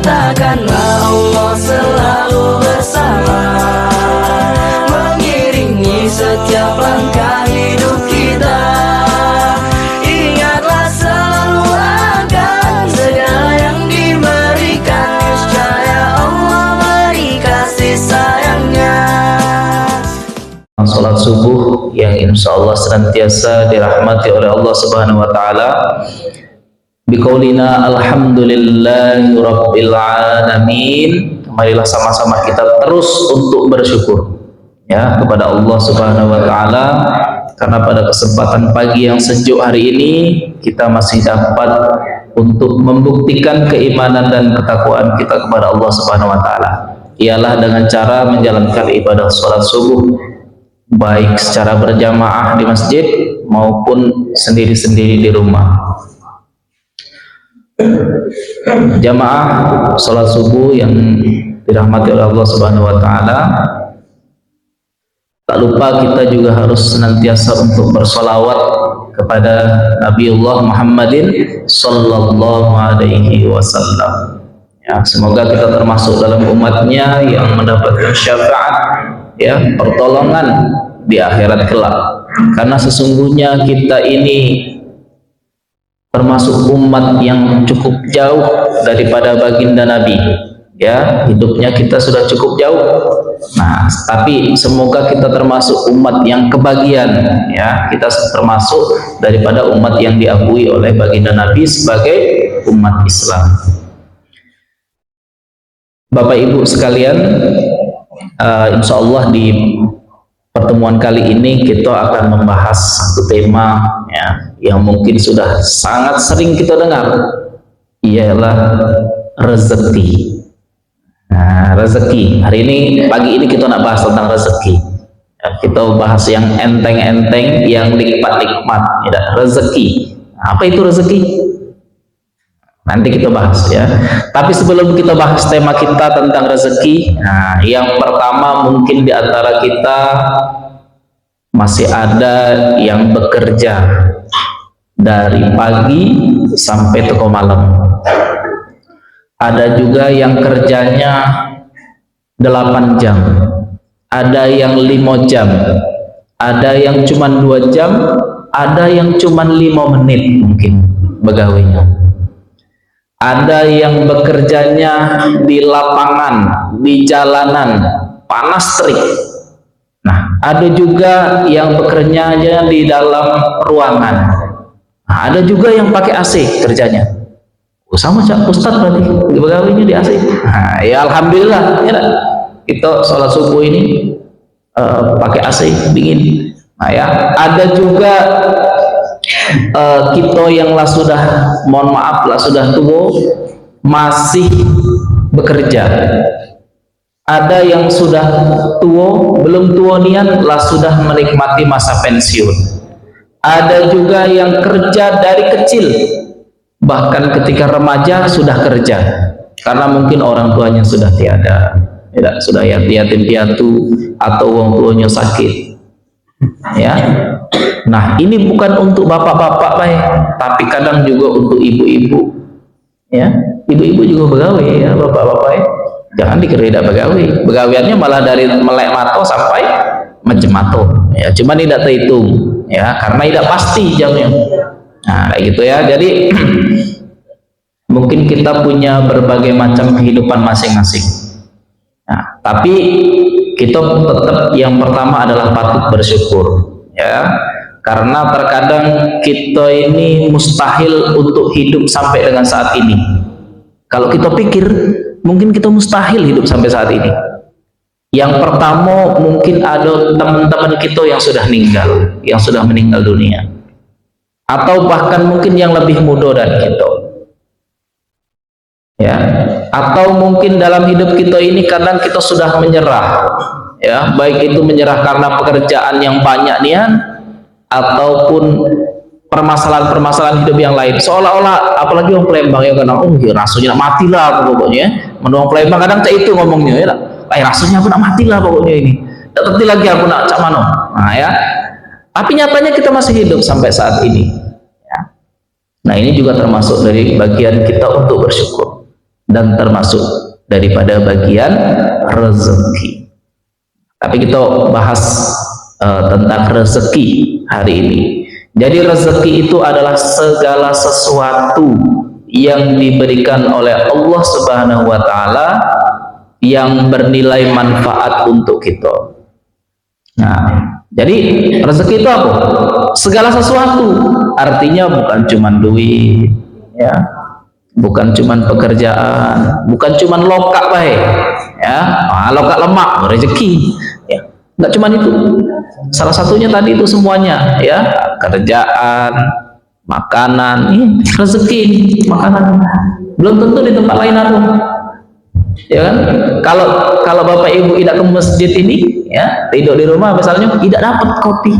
katakanlah Allah selalu bersama, mengiringi setiap langkah hidup kita. Ingatlah selalu akan segala yang diberikan, niscaya Allah beri kasih sayangnya. Salat subuh yang insya Allah senantiasa dirahmati oleh Allah Subhanahu wa Ta'ala. Biqaulina alhamdulillahi rabbil alamin. Marilah sama-sama kita terus untuk bersyukur ya kepada Allah Subhanahu wa Ta'ala, karena pada kesempatan pagi yang sejuk hari ini kita masih dapat untuk membuktikan keimanan dan ketakwaan kita kepada Allah Subhanahu wa Ta'ala, ialah dengan cara menjalankan ibadah salat subuh, baik secara berjamaah di masjid maupun sendiri-sendiri di rumah. Jamaah salat subuh yang dirahmati oleh Allah Subhanahu wa Ta'ala, tak lupa kita juga harus senantiasa untuk bersolawat kepada Nabiullah Muhammadin sallallahu alaihi wasallam ya, semoga kita termasuk dalam umatnya yang mendapatkan syafaat ya, pertolongan di akhirat kelak. Karena sesungguhnya kita ini termasuk umat yang cukup jauh daripada baginda Nabi ya, hidupnya kita sudah cukup jauh. Nah, tapi semoga kita termasuk umat yang kebagian ya, kita termasuk daripada umat yang diakui oleh baginda Nabi sebagai umat Islam. Bapak Ibu sekalian, insya Allah di pertemuan kali ini kita akan membahas satu tema ya, yang mungkin sudah sangat sering kita dengar, ialah rezeki. Nah, rezeki. Hari ini, pagi ini kita nak bahas tentang rezeki ya, kita bahas yang enteng-enteng, yang nikmat-nikmat ya, rezeki. Apa itu rezeki? Nanti kita bahas ya. Tapi sebelum kita bahas tema kita tentang rezeki, nah, yang pertama mungkin di antara kita masih ada yang bekerja dari pagi sampai tengah malam. Ada juga yang kerjanya 8 jam, ada yang 5 jam, ada yang cuma 2 jam, ada yang cuma 5 menit mungkin begawainya. Ada yang bekerjanya di lapangan, di jalanan, panas terik. Nah, ada juga yang bekerjanya di dalam ruangan. Nah, ada juga yang pakai AC kerjanya. Sama Cak Ustadz berarti pegawainya di AC. Nah, ya alhamdulillah ya, kita sholat subuh ini pakai AC dingin. Nah ya, ada juga kita yang lah sudah, mohon maaf lah sudah tua, masih bekerja. Ada yang sudah tua, belum tua nian lah sudah menikmati masa pensiun. Ada juga yang kerja dari kecil, bahkan ketika remaja sudah kerja, karena mungkin orang tuanya sudah tiada ya, sudah yatim piatu atau orang tuanya sakit ya. Nah, ini bukan untuk bapak-bapak baik, tapi kadang juga untuk ibu-ibu ya. Ibu-ibu juga begawe ya, bapak-bapak ya. Jangan dikira tidak begawe, begawiannya malah dari melek mato sampai menjemato ya, cuma tidak terhitung ya, karena tidak pasti jamnya. Nah, kayak gitu ya. Jadi mungkin kita punya berbagai macam kehidupan masing-masing. Nah, tapi kita tetap yang pertama adalah patut bersyukur ya. Karena terkadang kita ini mustahil untuk hidup sampai dengan saat ini. Kalau kita pikir, mungkin kita mustahil hidup sampai saat ini. Yang pertama, mungkin ada teman-teman kita yang sudah meninggal, yang sudah meninggal dunia. Atau bahkan mungkin yang lebih muda dari kita. Ya, atau mungkin dalam hidup kita ini kadang kita sudah menyerah. Ya, baik itu menyerah karena pekerjaan yang banyak nian, ataupun permasalahan-permasalahan hidup yang lain. Seolah-olah, apalagi orang Palembang ya kadang, oh ya rasanya nak mati lah pokoknya. Menurut Palembang kadang cak itu ngomongnya ya, rasanya aku nak mati lah pokoknya ini. Tak terti lagi aku nak cak mano. Nah ya, tapi nyatanya kita masih hidup sampai saat ini. Ya. Nah ini juga termasuk dari bagian kita untuk bersyukur. dan termasuk daripada bagian rezeki. Tapi kita bahas tentang rezeki hari ini. Jadi rezeki itu adalah segala sesuatu yang diberikan oleh Allah Subhanahu wa taala yang bernilai manfaat untuk kita. Nah, jadi rezeki itu apa? Segala sesuatu. Artinya bukan cuma duit, ya. Bukan cuma pekerjaan, bukan cuma lokak baik, ya. Lokak lemak rezeki, ya. Enggak cuma itu. Salah satunya tadi itu semuanya, ya. Kerjaan, makanan, ini rezeki, makanan. Belum tentu di tempat lain ada. Ya kan? Kalau Bapak Ibu tidak ke masjid ini, ya, tidur di rumah misalnya, tidak dapat kopi.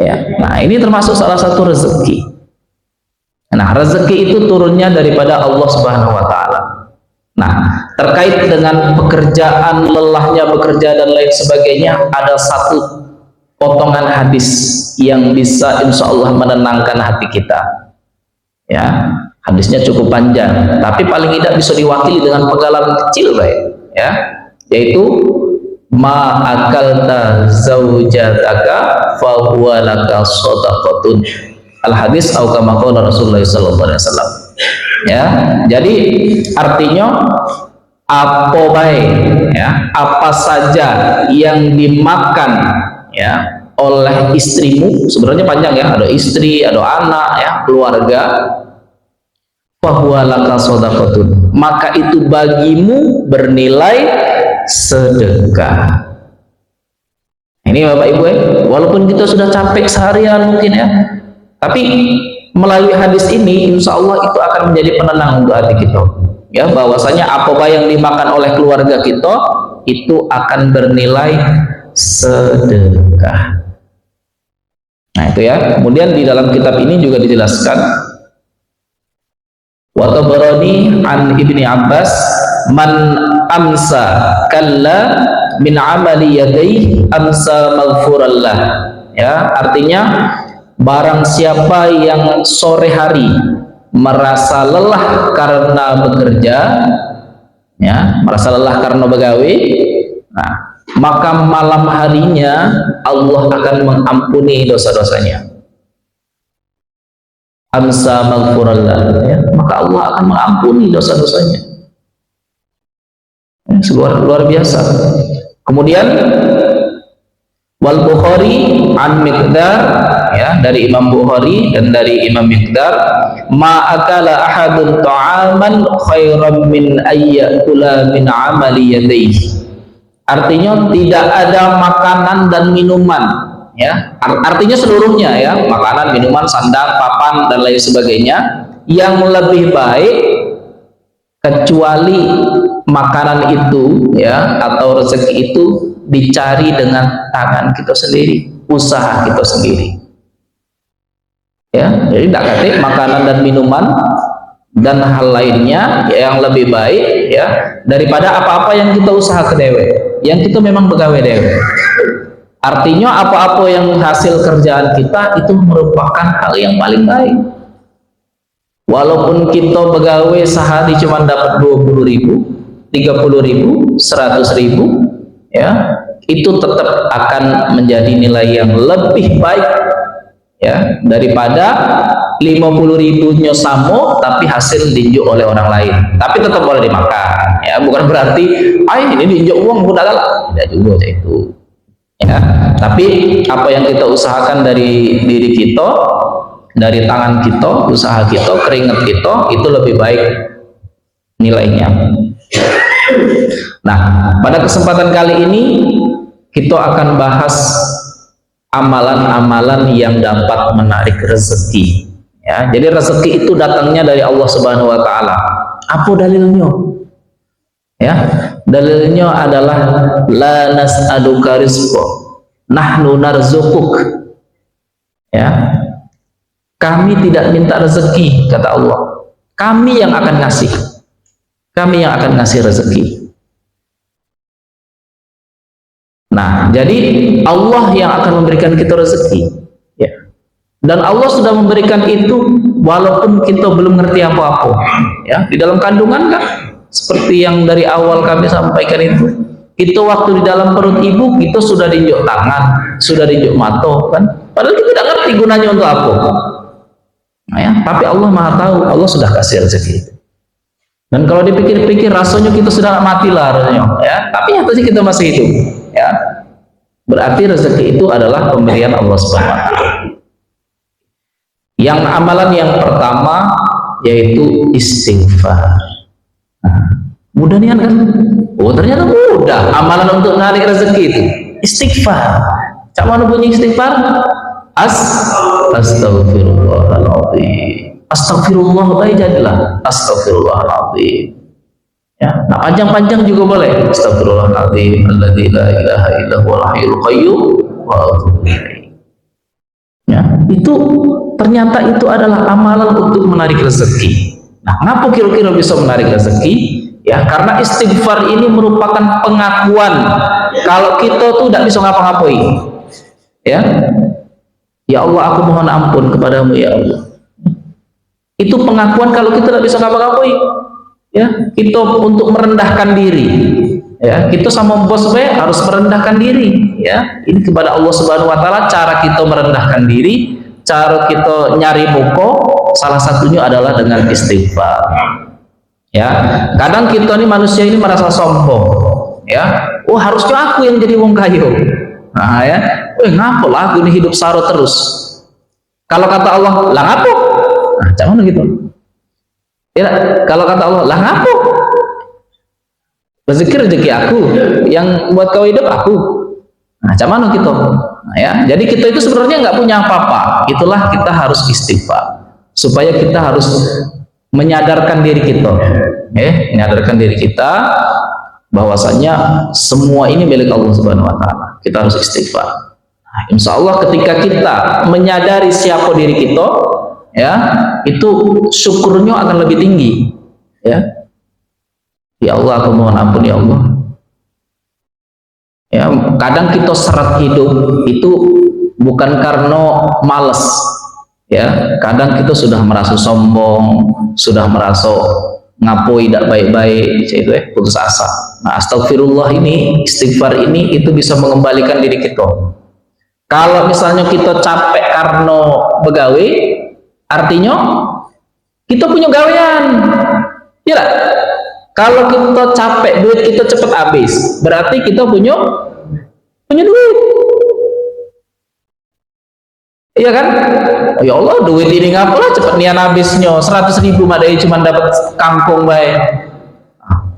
Ya. Nah, ini termasuk salah satu rezeki. Nah, rezeki itu turunnya daripada Allah Subhanahu wa taala. Nah, terkait dengan pekerjaan, lelahnya bekerja dan lain sebagainya, ada satu potongan hadis yang bisa insya Allah menenangkan hati kita. Ya, hadisnya cukup panjang, tapi paling tidak bisa diwakili dengan penggalan kecil, baik. Ya, yaitu ma akalta zaujataka fa huwa laka shadaqatun. Al hadis atau kama qala Rasulullah sallallahu alaihi wasallam. Ya, jadi artinya apa baik, ya, apa saja yang dimakan, ya, oleh istrimu, sebenarnya panjang, ya, ada istri, ada anak, ya, keluarga, fahuwa laka shadaqatun, maka itu bagimu bernilai sedekah. Ini Bapak Ibu, walaupun kita sudah capek seharian mungkin, ya, tapi melalui hadis ini insya Allah itu akan menjadi penenang untuk hati kita, ya, bahwasanya apa yang dimakan oleh keluarga kita itu akan bernilai sedekah. Nah, itu, ya. Kemudian di dalam kitab ini juga dijelaskan, wa tabarani an Ibni Abbas man amsa kalla min amali yadayhi amsa maghfurallah. Ya, artinya barang siapa yang sore hari merasa lelah karena bekerja, ya, merasa lelah karena begawe, nah, maka malam harinya Allah akan mengampuni dosa-dosanya. Amsa maghfurallah, ya, maka Allah akan mengampuni dosa-dosanya. Luar biasa. Kemudian wal Bukhari an Miqdar, ya, dari Imam Bukhari dan dari Imam Miqdar, ma akala ahadun ta'aman khairan min ayyakula min amali yadayhi. Artinya tidak ada makanan dan minuman, ya, artinya seluruhnya, ya, makanan, minuman, sandang, papan dan lain sebagainya yang lebih baik kecuali makanan itu, ya, atau rezeki itu dicari dengan tangan kita sendiri, usaha kita sendiri, ya. Jadi tidak kata makanan dan minuman dan hal lainnya yang lebih baik, ya, daripada apa-apa yang kita usaha ke dewe, yang kita memang begawe dewe. Artinya apa-apa yang hasil kerjaan kita itu merupakan hal yang paling baik. Walaupun kita begawe sehari cuma dapat 20.000, 30.000, 100.000, ya, itu tetap akan menjadi nilai yang lebih baik, ya, daripada 50.000 samo tapi hasil diinjuk oleh orang lain, tapi tetap boleh dimakan, ya, bukan berarti ini diinjuk uang udah galak, tidak juga itu, ya. Tapi apa yang kita usahakan dari diri kita, dari tangan kita, usaha kita, keringat kita, itu lebih baik nilainya. Nah, pada kesempatan kali ini kita akan bahas amalan-amalan yang dapat menarik rezeki, ya. Jadi rezeki itu datangnya dari Allah Subhanahu wa taala. Apa dalilnya? Ya, dalilnya adalah la nas'aluka rizqa, nahnu narzuquk. Ya. Kami tidak minta rezeki, kata Allah. Kami yang akan ngasih. Kami yang akan ngasih rezeki. Nah, jadi Allah yang akan memberikan kita rezeki, ya. Dan Allah sudah memberikan itu walaupun kita belum ngerti apa-apa. Ya, di dalam kandungan kan seperti yang dari awal kami sampaikan itu. Itu waktu di dalam perut ibu kita sudah diinjak tangan, sudah diinjak mata kan. Padahal kita tidak ngerti gunanya untuk apa. Nah, ya, tapi Allah Maha tahu, Allah sudah kasih rezeki itu. Dan kalau dipikir-pikir rasanya kita sudah mati lah rasanya, ya. Tapi nyatanya kita masih hidup, ya. Berarti rezeki itu adalah pemberian Allah Subhanahu wa taala. Yang amalan yang pertama yaitu istighfar. Nah, mudah nih kan? Oh, ternyata mudah amalan untuk menarik rezeki itu. Istighfar. Cak mana bunyi istighfar? Astagfirullahaladzim. Astagfirullah baik jadilah. Astagfirullahaladzim. Ya, nah panjang-panjang juga boleh. Astagfirullahaladzim. Alladzi la ilaha illa huwal hayyul qayyum wa atubu ilaih. Ya, itu ternyata itu adalah amalan untuk menarik rezeki. Nah, kenapa kira-kira bisa menarik rezeki? Ya, karena istighfar ini merupakan pengakuan kalau kita tuh tidak bisa ngapa-ngapain. Ya, ya Allah, aku mohon ampun kepadamu ya Allah. Itu pengakuan kalau kita tidak bisa ngapa-ngapain. Ya, kita untuk merendahkan diri. Ya, kita sama bos harus merendahkan diri. Ya, ini kepada Allah Subhanahu Wa Taala cara kita merendahkan diri, cara kita nyari muka, salah satunya adalah dengan istighfar. Ya, kadang kita ini manusia ini merasa sombong. Ya, oh harusnya aku yang jadi wong kaya. Nah, ya, ngapa lah aku ini hidup saro terus. Kalau kata Allah, lah ngapa? Nah, macam mana gitu? Ya, kalau kata Allah, lah ngapa? Rezeki aku, yang buat kau hidup aku. Nah, macam mana gitu? Nah, ya, jadi kita itu sebenarnya nggak punya apa-apa. Itulah kita harus istighfar supaya kita harus menyadarkan diri kita, menyadarkan diri kita bahwasanya semua ini milik Allah Subhanahu Wa Taala. Kita harus istighfar. Nah, insya Allah ketika kita menyadari siapa diri kita, ya, itu syukurnya akan lebih tinggi. Ya, ya Allah, aku mohon ampun ya Allah. Ya, kadang kita seret hidup itu bukan karena males. Ya, kadang kita sudah merasa sombong, sudah merasa ngapoi tidak baik-baik, itu putus asa. Nah, astagfirullah ini, istighfar ini itu bisa mengembalikan diri kita. Kalau misalnya kita capek karena begawe, artinya kita punya gawean. Ya, kalau kita capek, duit kita cepat habis, berarti kita punya duit. Iya kan? Oh, ya Allah, duit ini ngapalah cepat nian habisnya, 100.000 madai cuma dapat kangkung baik.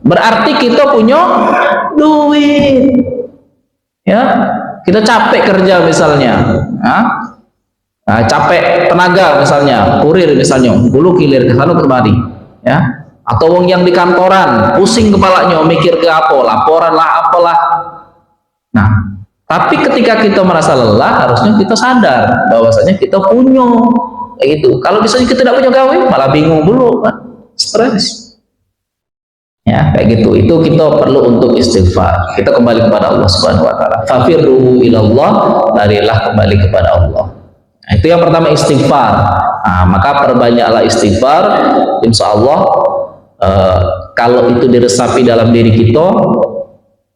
Berarti kita punya duit. Ya, kita capek kerja misalnya. Nah, capek tenaga misalnya, kurir misalnya, bulu kilir ke sana kemari. Ya, atau wong yang di kantoran, pusing kepalanya mikir ke apa, laporan lah apalah. Nah, tapi ketika kita merasa lelah, harusnya kita sadar bahwasanya kita punya kayak gitu. Kalau misalnya kita tidak punya gawe, malah bingung dulu, kan? Stres. Ya, kayak gitu. Itu kita perlu untuk istighfar. Kita kembali kepada Allah Subhanahu Wa Taala. Fafirru ilallah, larilah kembali kepada Allah. Nah, itu yang pertama, istighfar. Nah, maka perbanyaklah istighfar. Insya Allah, kalau itu diresapi dalam diri kita,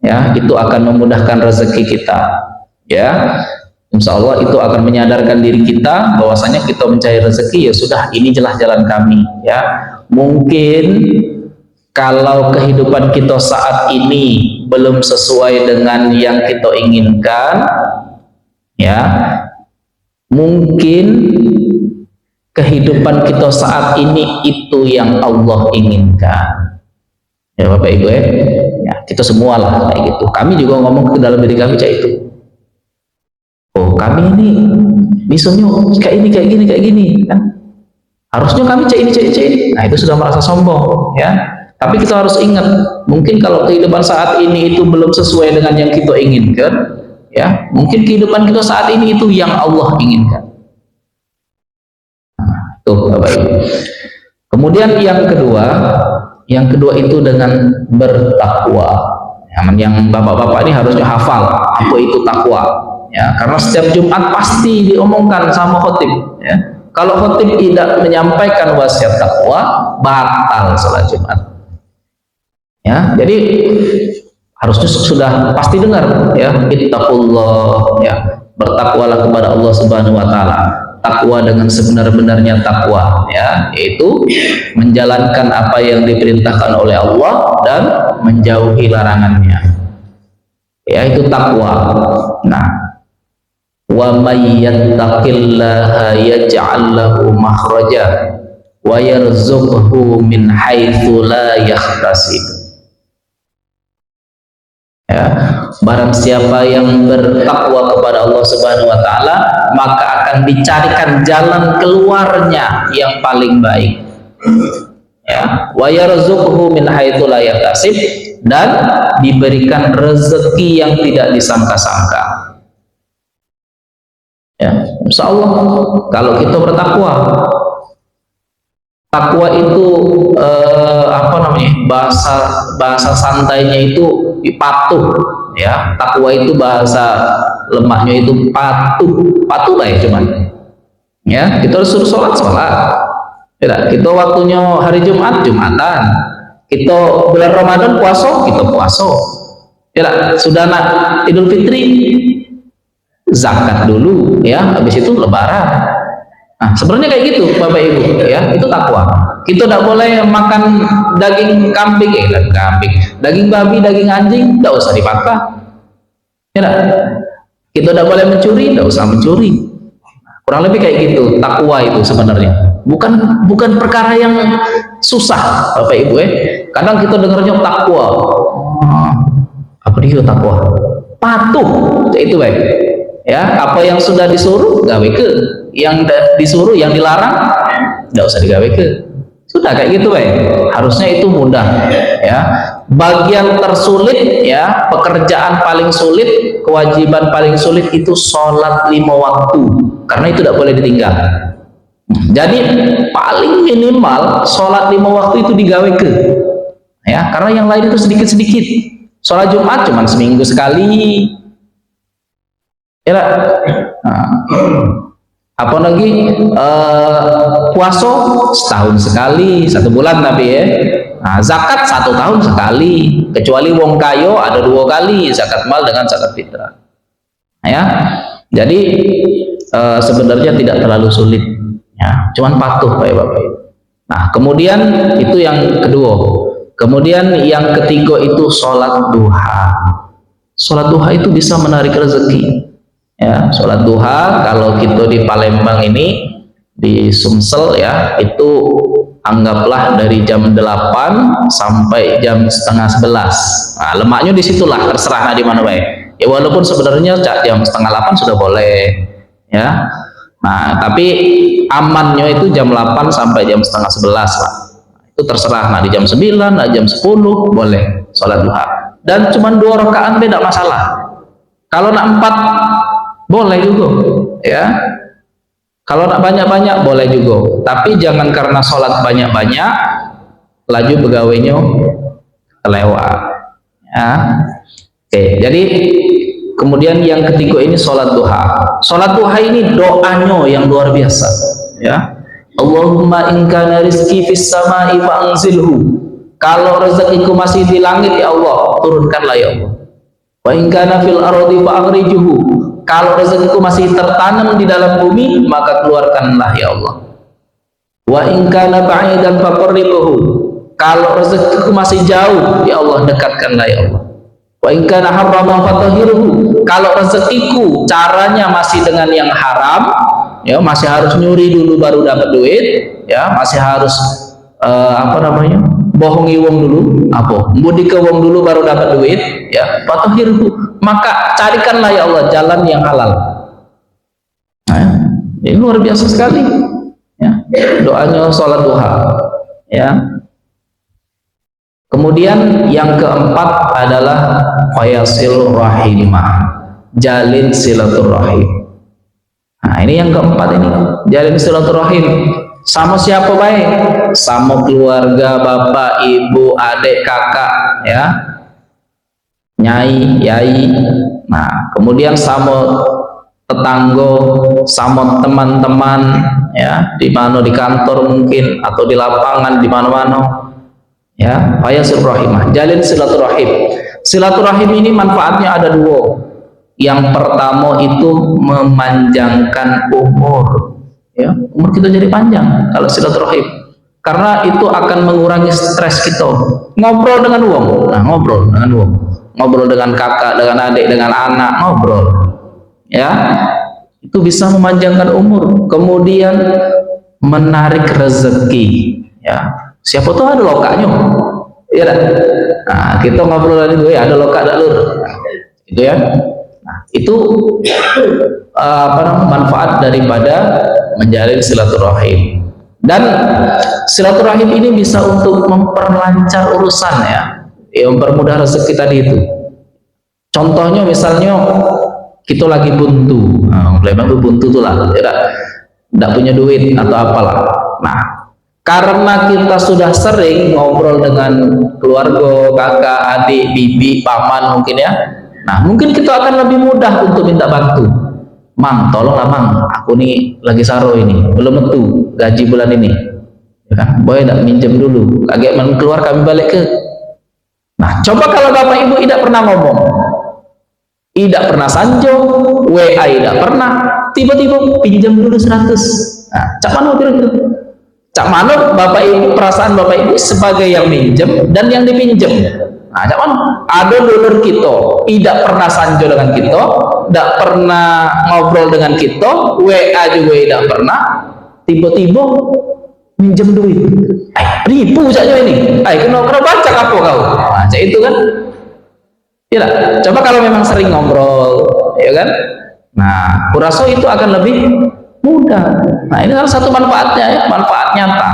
ya, itu akan memudahkan rezeki kita. Ya, insya Allah itu akan menyadarkan diri kita bahwasanya kita mencari rezeki, ya sudah, ini jelas jalan kami. Ya, mungkin kalau kehidupan kita saat ini belum sesuai dengan yang kita inginkan, ya, mungkin kehidupan kita saat ini itu yang Allah inginkan. Ya Bapak Ibu, ya, kita semua lah kayak gitu. Kami juga ngomong ke dalam diri kami kayak itu. Oh, kami ini misalnya kayak gini kan. Harusnya kami cek ini. Nah, itu sudah merasa sombong, ya. Tapi kita harus ingat, mungkin kalau kehidupan saat ini itu belum sesuai dengan yang kita inginkan, ya, mungkin kehidupan kita saat ini itu yang Allah inginkan. Nah, tuh Bapak Ibu. Kemudian yang kedua itu dengan bertakwa. Yang bapak-bapak ini harusnya hafal apa itu takwa. ya, karena setiap Jumat pasti diomongkan sama khotib, ya. Kalau khotib tidak menyampaikan wasiat takwa, batal salat Jumat, ya. Jadi harusnya sudah pasti dengar, ya, ittaqullah, ya, bertakwalah kepada Allah Subhanahu wa taala. Takwa dengan sebenar-benarnya takwa, ya, yaitu menjalankan apa yang diperintahkan oleh Allah dan menjauhi larangannya, ya, itu takwa. Nah, wa may yattaqillaha yaj'al lahu makhraja wa yarzuqhu min haitsu la yahtasib. Ya, barang siapa yang bertakwa kepada Allah Subhanahu wa taala, maka akan dicarikan jalan keluarnya yang paling baik. Ya, wa yarzuqhu min haitsu la yahtasib, dan diberikan rezeki yang tidak disangka-sangka. Ya, insyaallah kalau kita bertakwa, takwa itu apa namanya, bahasa santainya itu patuh, ya. Takwa itu bahasa lemahnya itu patuh baik, cuman, ya, kita harus suruh sholat, ya, kita waktunya hari Jumat, Jumatan, kita bulan Ramadan puasa, kita puasa, ya, sudah nak Idul Fitri zakat dulu, ya, habis itu Lebaran. Nah, sebenarnya kayak gitu Bapak Ibu, ya, itu takwa. Kita tidak boleh makan daging kambing, daging babi, daging anjing, tidak usah dimakan, ya. Kita tidak boleh mencuri, tidak usah mencuri. Kurang lebih kayak gitu takwa itu sebenarnya. Bukan perkara yang susah Bapak Ibu, kadang kita dengarnya takwa, apa dia takwa? Patuh, itu baik, ya. Apa yang sudah disuruh gawe ke, yang disuruh, yang dilarang tidak usah digawe ke. Sudah kayak gitu, harusnya itu mudah, ya. Bagian tersulit, ya, pekerjaan paling sulit, kewajiban paling sulit itu sholat 5 waktu, karena itu tidak boleh ditinggal. Jadi paling minimal sholat 5 waktu itu digawe ke, ya, karena yang lain itu sedikit-sedikit. Sholat Jumat cuma seminggu sekali, ya. Nah, apa lagi, puasa setahun sekali, 1 bulan tapi, ya. Nah, zakat 1 tahun sekali, kecuali wong kayo ada 2 kali, zakat mal dengan zakat fitrah, ya. Jadi sebenarnya tidak terlalu sulit, ya, cuman patuh Bapak. Nah, kemudian itu yang kedua. Kemudian yang ketiga itu sholat duha. Sholat duha itu bisa menarik rezeki, ya. Sholat duha kalau kita di Palembang ini, di Sumsel, ya, itu anggaplah dari jam 8 sampai jam setengah 11. Nah, lemaknya disitulah, terserah di mana baik, ya, walaupun sebenarnya jam setengah 8 sudah boleh, ya. Nah, tapi amannya itu jam 8 sampai jam setengah 11 lah. Itu terserah, nah di jam 9, nah jam 10 boleh sholat duha, dan cuma 2 rakaat tidak masalah. Kalau nak 4 boleh juga, ya. Kalau nak banyak-banyak boleh juga, tapi jangan karena sholat banyak-banyak laju pegawainya kelewat, ya. Oke, jadi kemudian yang ketiga ini sholat duha. Sholat duha ini doanya yang luar biasa, ya. Allahumma in kana rizki fis samai fa anzilhu. Kalau rezekiku masih di langit, ya Allah, turunkanlah, ya Allah. Wa in kana fil ardi fa akhrijuhu. Kalau rezekiku masih tertanam di dalam bumi, maka keluarkanlah, ya Allah. Wa in kana ba'idan fa qarribhu. Kalau rezekiku masih jauh, ya Allah, dekatkanlah, ya Allah. Wa in kana haraman fa tahhirhu. Kalau rezekiku caranya masih dengan yang haram, ya, masih harus nyuri dulu baru dapat duit, ya, masih harus apa namanya, bohongi wong dulu, mudik ke wong dulu baru dapat duit, ya, fatahirhu, maka carikanlah, ya Allah, jalan yang halal. Nah, ini luar biasa sekali, ya, doanya sholat duha, ya. Kemudian yang keempat adalah fayasil rahimah, jalin silaturahim. Nah, ini yang keempat ini, jalin silaturahim. Sama siapa baik? Sama keluarga, bapak, ibu, adik, kakak, ya, nyai, yai. Nah, kemudian sama tetangga, sama teman-teman, ya, di mana di kantor mungkin atau di lapangan di mana-mana, ya, fayasil rahimah, jalin silaturahim. Silaturahim ini manfaatnya ada dua. Yang pertama itu memanjangkan umur, ya, umur kita jadi panjang kalau silaturahim, karena itu akan mengurangi stres kita. Ngobrol dengan uang, nah, ngobrol dengan uang, ngobrol dengan kakak, dengan adik, dengan anak, ngobrol, ya, itu bisa memanjangkan umur. Kemudian menarik rezeki, ya, siapa tuh ada lokanya, ya, nah, kita ngobrol dengan gue ada lokak ada lur, gitu ya. Nah, itu manfaat daripada menjalin silaturahim. Dan silaturahim ini bisa untuk memperlancar urusan, ya, mempermudah rezeki tadi itu. Contohnya misalnya kita lagi buntu, memang itu buntu tuh lah, tidak punya duit atau apalah. Nah, karena kita sudah sering ngobrol dengan keluarga, kakak, adik, bibi, paman mungkin, ya. Nah, mungkin kita akan lebih mudah untuk minta bantu. Mang, tolonglah Mang, aku nih lagi saro ini, belum tentu gaji bulan ini, ya kan? Boleh tidak minjem dulu, agak keluar kami balik ke. Nah, coba kalau bapak ibu tidak pernah ngomong, tidak pernah sanjo, WA tidak pernah, tiba-tiba pinjam dulu 100. Nah, cak mana kira-kira? Cak mana bapak ibu, perasaan bapak ibu sebagai yang minjem dan yang dipinjam? Nah, cak mana? Ada dulur kita tidak pernah sanjo dengan kita, tidak pernah ngobrol dengan kita, WA juga tidak pernah, tiba-tiba minjem duit. Ribu saja ini. Kena baca apa kau? Nah, cak itu kan. Ya, coba kalau memang sering ngobrol, ya kan? Nah, kurasa itu akan lebih mudah. Nah, ini salah satu manfaatnya, ya, manfaat nyata.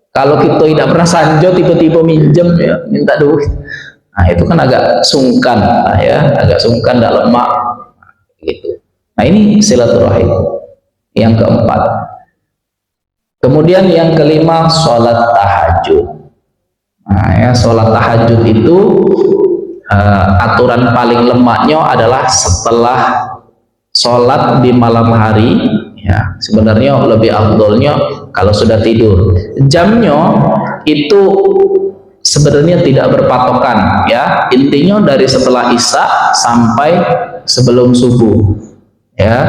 Kalau kita tidak pernah sanjo, tiba-tiba minjem, ya, minta duit, nah itu kan agak sungkan, ya, agak sungkan, tidak lemak, gitu. Nah, ini silaturahim. Yang keempat. Kemudian yang kelima, sholat tahajud. Nah, ya, sholat tahajud itu aturan paling lemaknya adalah setelah sholat di malam hari, ya, sebenarnya lebih afdolnya kalau sudah tidur. Jamnya itu sebenarnya tidak berpatokan, ya, intinya dari setelah isya sampai sebelum subuh, ya.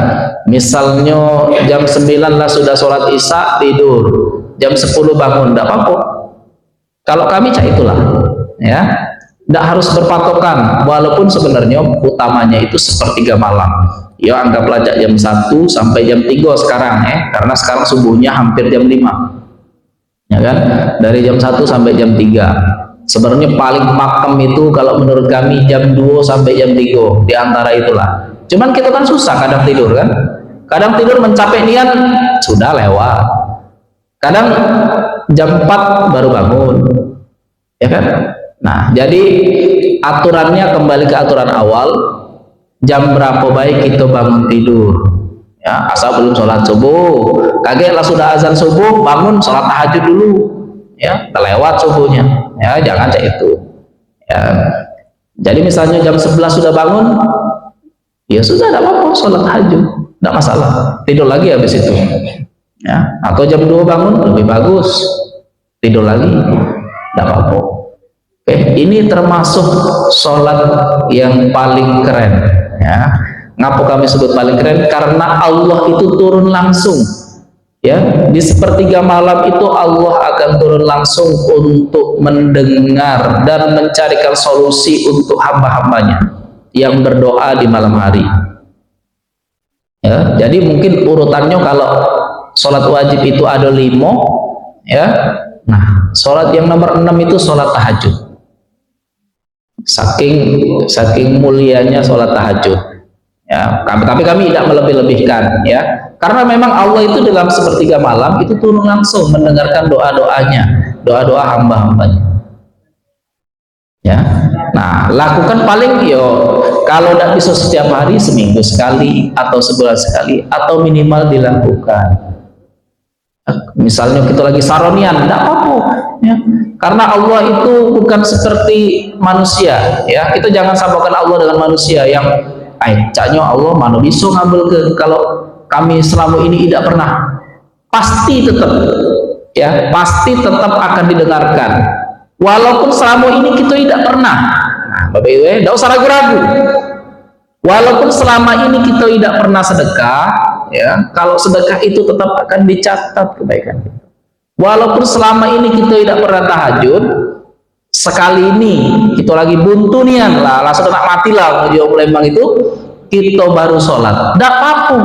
Misalnya jam 9 lah sudah sholat isya, tidur, jam 10 bangun, tidak apa-apa. Kalau kami cak itulah, ya, tidak harus berpatokan, walaupun sebenarnya utamanya itu sepertiga malam, ya, anggaplah jam 1 sampai jam 3 sekarang, ya, karena sekarang subuhnya hampir jam 5, ya kan, dari jam 1 sampai jam 3. Sebenarnya paling makem itu kalau menurut kami jam 2 sampai jam 3, di antara itulah. Cuman kita kan susah kadang tidur, kan, kadang tidur mencapai niat sudah lewat, kadang jam 4 baru bangun, ya kan. Nah, jadi aturannya kembali ke aturan awal, jam berapa baik kita bangun tidur, ya, asal belum sholat subuh. Kagetlah sudah azan subuh, bangun sholat tahajud dulu, ya, terlewat subuhnya, ya, jangan cek itu, ya. Jadi misalnya jam 11 sudah bangun, ya sudah, tidak apa-apa, sholat tahajud, tidak masalah, tidur lagi habis itu, ya. Atau jam 2 bangun, lebih bagus, tidur lagi, tidak apa-apa. Oke, ini termasuk sholat yang paling keren, ya. Ngapa kami sebut paling keren? Karena Allah itu turun langsung, ya, di sepertiga malam itu Allah akan turun langsung untuk mendengar dan mencarikan solusi untuk hamba-hambanya yang berdoa di malam hari, ya. Jadi mungkin urutannya kalau sholat wajib itu ada 5, ya. Nah, sholat yang nomor 6 itu sholat tahajud. Saking mulianya sholat tahajud, ya. Tapi kami tidak melebih-lebihkan, ya, karena memang Allah itu dalam sepertiga malam itu turun langsung mendengarkan doa-doanya, doa-doa hamba-hambanya, ya. Nah, lakukan paling, yo, kalau tidak bisa setiap hari, seminggu sekali atau sebulan sekali, atau minimal dilakukan. Misalnya kita lagi saronian, tidak apa-apa, ya, karena Allah itu bukan seperti manusia, ya. Kita jangan samakan Allah dengan manusia yang caknya Allah mana bisa ngabul ke kalau kami selama ini tidak pernah. Pasti tetap, ya pasti tetap akan didengarkan. Walaupun selama ini kita tidak pernah. Nah, Bapak Ibu, tidak usah ragu-ragu. Walaupun selama ini kita tidak pernah sedekah, ya kalau sedekah itu tetap akan dicatat kebaikan kita. Walaupun selama ini kita tidak pernah tahajud, sekali ini kita lagi buntu nian lah, langsung nak mati lah menuju Palembang itu, kita baru sholat, tidak apa-apa.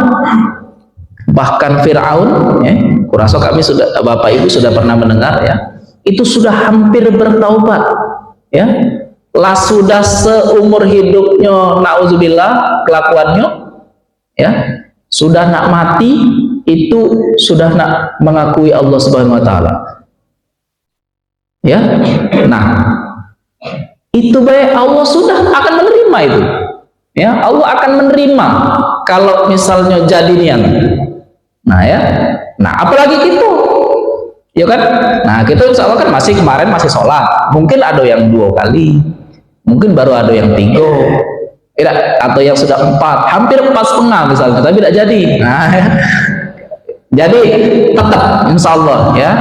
Bahkan Fir'aun, ya, kurasa kami sudah, Bapak Ibu sudah pernah mendengar, ya, itu sudah hampir bertaubat, ya, lah sudah seumur hidupnya, nauzubillah kelakuannya, ya, sudah nak mati, itu sudah nak mengakui Allah Subhanahu Wa Taala. Ya, nah itu baik Allah sudah akan menerima itu, ya Allah akan menerima kalau misalnya jadi nian. Nah ya, nah apalagi kita, ya kan? Nah kita insya Allah kan masih kemarin masih sholat, mungkin ada yang 2 kali, mungkin baru ada yang 3, atau yang sudah 4, hampir 4,5 misalnya, tapi tidak jadi. Nah, ya. Jadi tetap insya Allah, ya.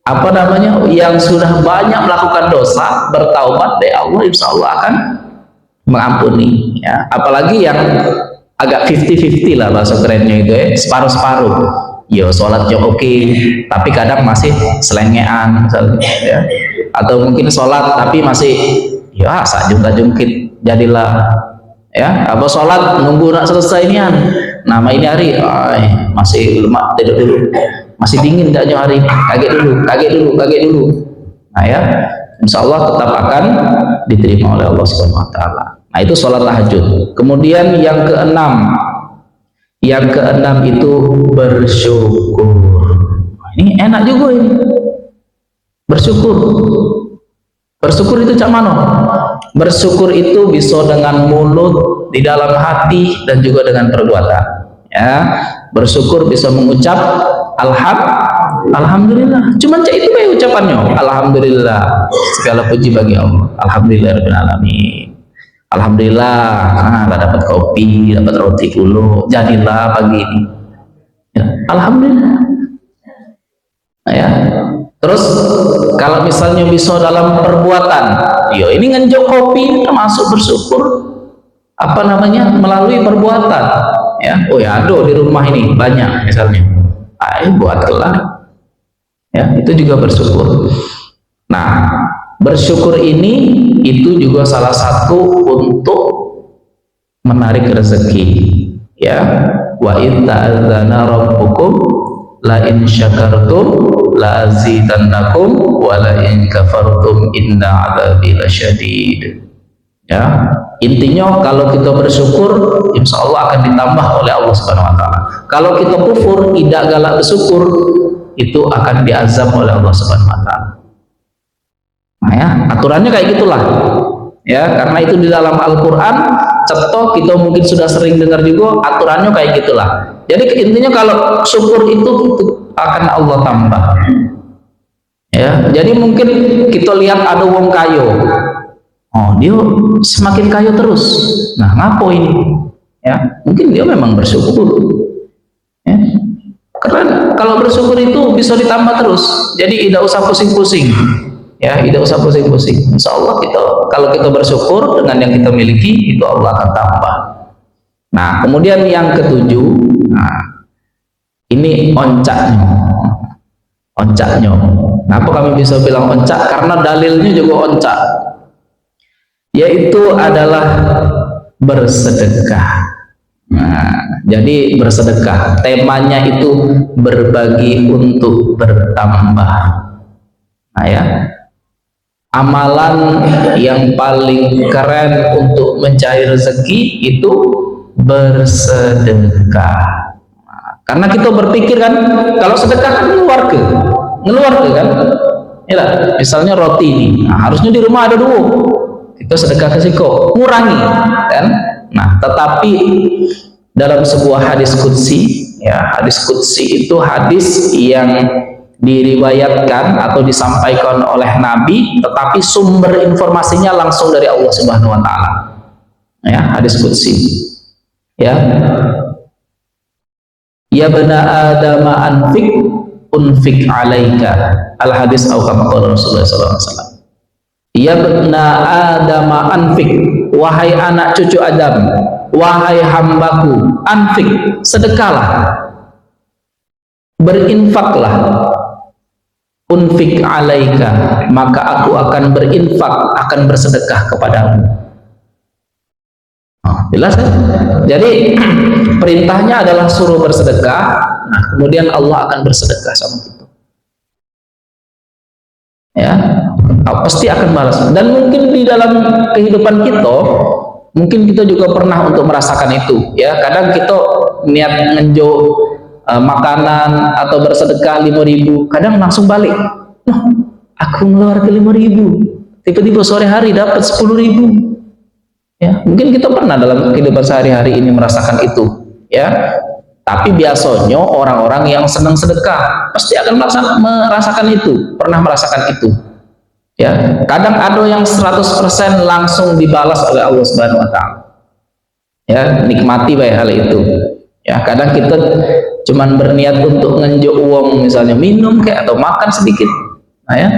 Apa namanya, yang sudah banyak melakukan dosa bertaubat dari Allah, insya Allah akan mengampuni, ya. Apalagi yang agak 50-50 lah bahasa kerennya itu, ya, separuh-separuh. Ya sholatnya oke, tapi kadang masih selengean misalnya, ya. Atau mungkin sholat tapi masih ya sajungkit jadilah, ya. Apa sholat nunggu nak selesai nian, nama ini hari masih lemak, tidur dulu, masih dingin tidaknya hari, kaget dulu. Nah ya, insya Allah tetap akan diterima oleh Allah Subhanahu Wa Taala. Nah itu sholat tahajud. Kemudian yang keenam itu bersyukur. Ini enak juga ini, bersyukur. Bersyukur itu cak mano? Bersyukur itu bisa dengan mulut, di dalam hati, dan juga dengan perbuatan. Ya, bersyukur bisa mengucap alhamdulillah. Cuman cak itu baik ucapannya. Alhamdulillah, segala puji bagi Allah. Alhamdulillahirabbil alamin. Alhamdulillah, dapat kopi, dapat roti dulu, jadilah pagi ini. Ya, alhamdulillah. Nah, ya. Terus kalau misalnya bisa dalam perbuatan, yo ini ngenjok kopi termasuk bersyukur, apa namanya, melalui perbuatan, ya. Oh ya, aduh di rumah ini banyak misalnya, buatlah, ya itu juga bersyukur. Nah, bersyukur ini itu juga salah satu untuk menarik rezeki, ya. Wa in ta'adzana rabbukum la in syakartum la azidannakum wa la in kafartum inna adzabi lasyadid. Ya, intinya kalau kita bersyukur insya Allah akan ditambah oleh Allah Subhanahu Wa Taala. Kalau kita kufur, tidak galak bersyukur, itu akan diazab oleh Allah Subhanahu Wa Taala. Nah ya, aturannya kayak gitulah, ya, karena itu di dalam Al-Quran. Contoh kita mungkin sudah sering dengar juga, aturannya kayak gitulah. Jadi intinya kalau syukur itu akan Allah tambah, ya. Jadi mungkin kita lihat ada wong kayo, oh dia semakin kaya terus, nah ngapo ini, ya mungkin dia memang bersyukur, ya. Karena kalau bersyukur itu bisa ditambah terus, jadi tidak usah pusing-pusing, ya, tidak usah pusing-pusing. Insya Allah kalau kita bersyukur dengan yang kita miliki, itu Allah akan tambah. Nah kemudian yang ketujuh, nah ini oncaknya. Kenapa kami bisa bilang oncak? Karena dalilnya juga oncak, yaitu adalah bersedekah. Nah, jadi bersedekah, temanya itu berbagi untuk bertambah. Nah ya, amalan yang paling keren untuk mencari rezeki itu bersedekah. Nah, karena kita berpikir kan, kalau sedekah kan ngeluar kan, ya, misalnya roti ini, nah, harusnya di rumah ada 2, kita sedekah ke siko, ngurangi kan. Nah tetapi dalam sebuah hadis qudsi, ya, hadis qudsi itu hadis yang diriwayatkan atau disampaikan oleh Nabi, tetapi sumber informasinya langsung dari Allah Subhanahu Wa Taala. Ya, hadis qudsi. Ya. Ya bani Adam anfik unfik alaika. Al hadis atau kama qala Rasulullah sallallahu alaihi wasallam. Ya bani Adam anfik, wahai anak cucu Adam, wahai hambaku, anfik, sedekahlah, berinfaklah, unfik alaika, maka aku akan berinfak, akan bersedekah kepadamu. Jelas ya? Jadi perintahnya adalah suruh bersedekah. Nah, kemudian Allah akan bersedekah sama kita. Ya, pasti akan balas. Dan mungkin di dalam kehidupan kita, mungkin kita juga pernah untuk merasakan itu. Ya, kadang kita niat ngejo makanan atau bersedekah 5.000, kadang langsung balik. Nah, aku ngeluarkan 5.000, tiba-tiba sore hari dapat 10.000. Ya, mungkin kita pernah dalam kehidupan sehari-hari ini merasakan itu, ya. Tapi biasanya orang-orang yang senang sedekah pasti akan merasakan itu, pernah merasakan itu. Ya, kadang ada yang 100% langsung dibalas oleh Allah Subhanahu wa taala. Ya, nikmati baik hal itu. Ya, kadang kita cuman berniat untuk ngenjuk uang, misalnya minum kayak atau makan sedikit. Nah, ya,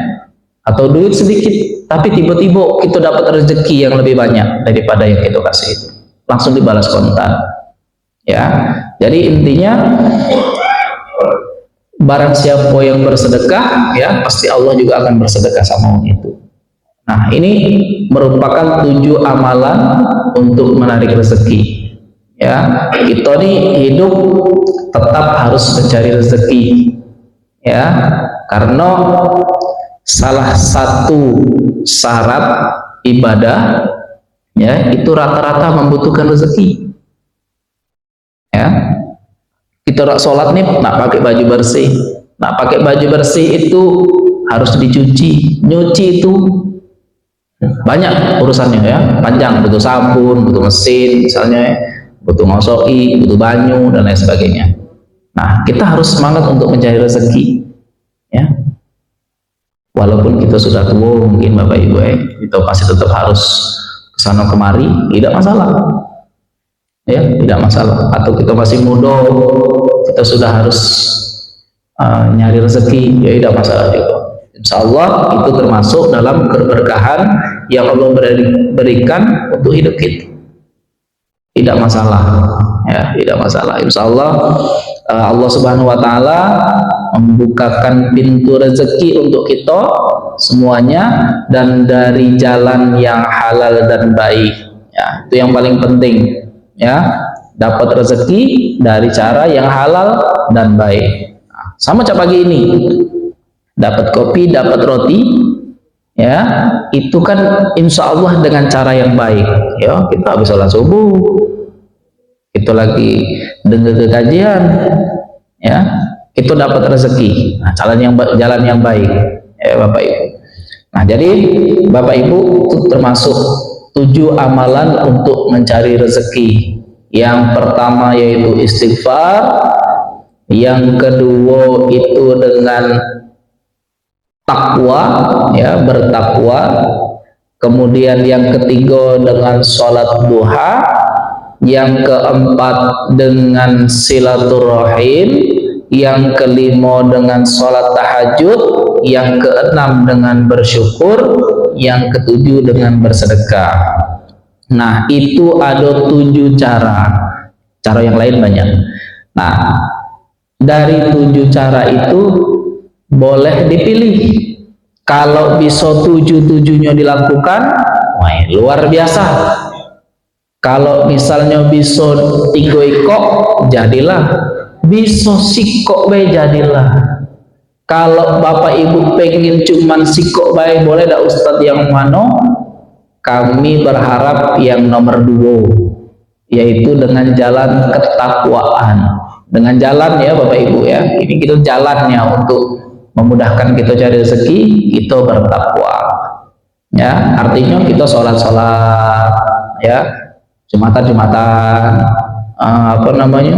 atau duit sedikit, tapi tiba-tiba kita dapat rezeki yang lebih banyak daripada yang kita kasih itu, langsung dibalas kontan. Ya, jadi intinya barang siapa yang bersedekah, ya pasti Allah juga akan bersedekah sama orang itu. Nah, ini merupakan 7 amalan untuk menarik rezeki. Ya, kita nih hidup tetap harus mencari rezeki. Ya, karena salah satu syarat ibadah, ya, itu rata-rata membutuhkan rezeki. Ya, kita sholat nih nak pakai baju bersih, nak pakai baju bersih itu harus dicuci, nyuci itu banyak urusannya, ya, panjang, butuh sabun, butuh mesin misalnya, butuh ngosoki, butuh banyu dan lain sebagainya. Nah, kita harus semangat untuk mencari rezeki, ya. Walaupun kita sudah tua, mungkin Bapak Ibu, kita pasti tetap harus kesana kemari, tidak masalah. Ya, tidak masalah. Atau kita masih muda, kita sudah harus nyari rezeki, ya tidak masalah juga. Insya Allah itu termasuk dalam keberkahan yang Allah berikan untuk hidup kita. Tidak masalah, ya, tidak masalah. Insya Allah Allah Subhanahu wa taala membukakan pintu rezeki untuk kita semuanya, dan dari jalan yang halal dan baik. Ya, itu yang paling penting, ya, dapat rezeki dari cara yang halal dan baik. Nah, sama cak pagi ini dapat kopi, dapat roti, ya, itu kan insya Allah dengan cara yang baik. Ya, kita habis sholat subuh, itu lagi dengar kajian, ya, itu dapat rezeki. Nah, jalan yang baik, ya Bapak Ibu. Nah, jadi Bapak Ibu itu termasuk 7 amalan untuk mencari rezeki. Yang pertama yaitu istighfar, yang kedua itu dengan takwa, ya, bertakwa. Kemudian yang ketiga dengan sholat duha, yang keempat dengan silaturahim, yang kelima dengan sholat tahajud, yang keenam dengan bersyukur, yang ketujuh dengan bersedekah. Nah, itu ada 7 cara. Cara yang lain banyak. Nah, dari 7 cara itu boleh dipilih. Kalau bisa 7-7-nya dilakukan, wah, luar biasa. Kalau misalnya bisa 3 ikok, jadilah. Bisa sikok bae, jadilah. Kalau Bapak Ibu pengen cuman sikok bae, boleh dah Ustadz yang mana? Kami berharap yang nomor 2, yaitu dengan jalan ketakwaan. Dengan jalan, ya Bapak Ibu, ya. Ini kita jalannya untuk memudahkan kita cari rezeki, kita bertakwa. Ya, artinya kita sholat-sholat, ya, Jumatan, apa namanya,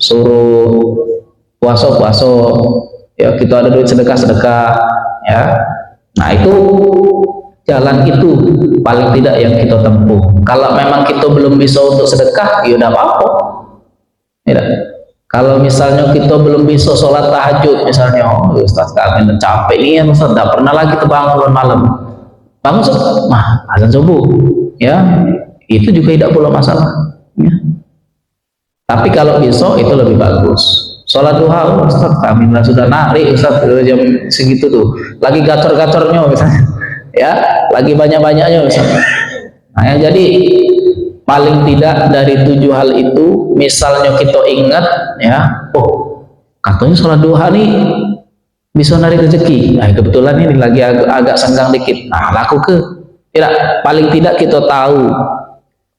suruh puasa, ya, kita ada duit sedekah, ya. Nah, itu jalan itu paling tidak yang kita tempuh. Kalau memang kita belum bisa untuk sedekah, ya udah apa-apa. Tidak. Kalau misalnya kita belum bisa sholat tahajud, misalnya, oh Ustaz kami udah capek nih ya Ustaz, tidak pernah lagi terbangun malam. Bangun Ustaz, nah azan subuh, ya itu juga tidak pula masalah. Ya. Tapi kalau besok itu lebih bagus. Sholat duha, Ustaz kami sudah narik Ustaz jam segitu tuh, lagi gacor-gacornya misalnya, ya lagi banyak-banyaknya misalnya. Nah, ya, jadi paling tidak dari 7 hal itu, misalnya kita ingat ya, oh katanya sholat duha nih bisa narik rezeki, nah kebetulan ini lagi agak senggang dikit, nah laku ke tidak, paling tidak kita tahu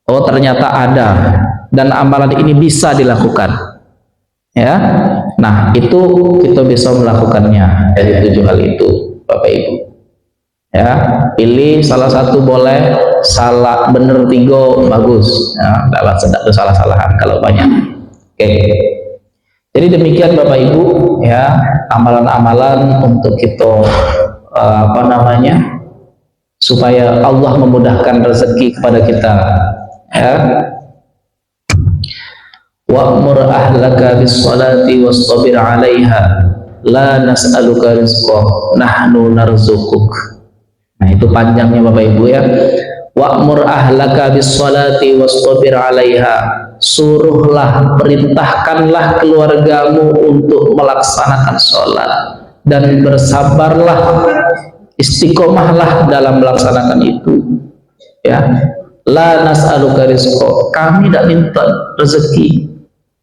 oh ternyata ada dan amalan ini bisa dilakukan ya. Nah itu kita bisa melakukannya dari 7 hal itu Bapak Ibu ya. Pilih salah satu boleh, salah bener 3 bagus ya, tidak salah-salahan kalau banyak. Oke, jadi demikian Bapak Ibu ya, amalan-amalan untuk kita supaya Allah memudahkan rezeki kepada kita ya. Wa'mur ahlaka bis-shalati wastabir 'alaiha la nas'aluka rizqa nahnu narzuquk. Nah itu panjangnya Bapak Ibu ya. Wa'mur ahlaka bis-shalati wastabir 'alaiha, suruhlah, perintahkanlah keluargamu untuk melaksanakan sholat dan bersabarlah, istiqomahlah dalam melaksanakan itu ya. La nas'aluka rizqa, kami tidak minta rezeki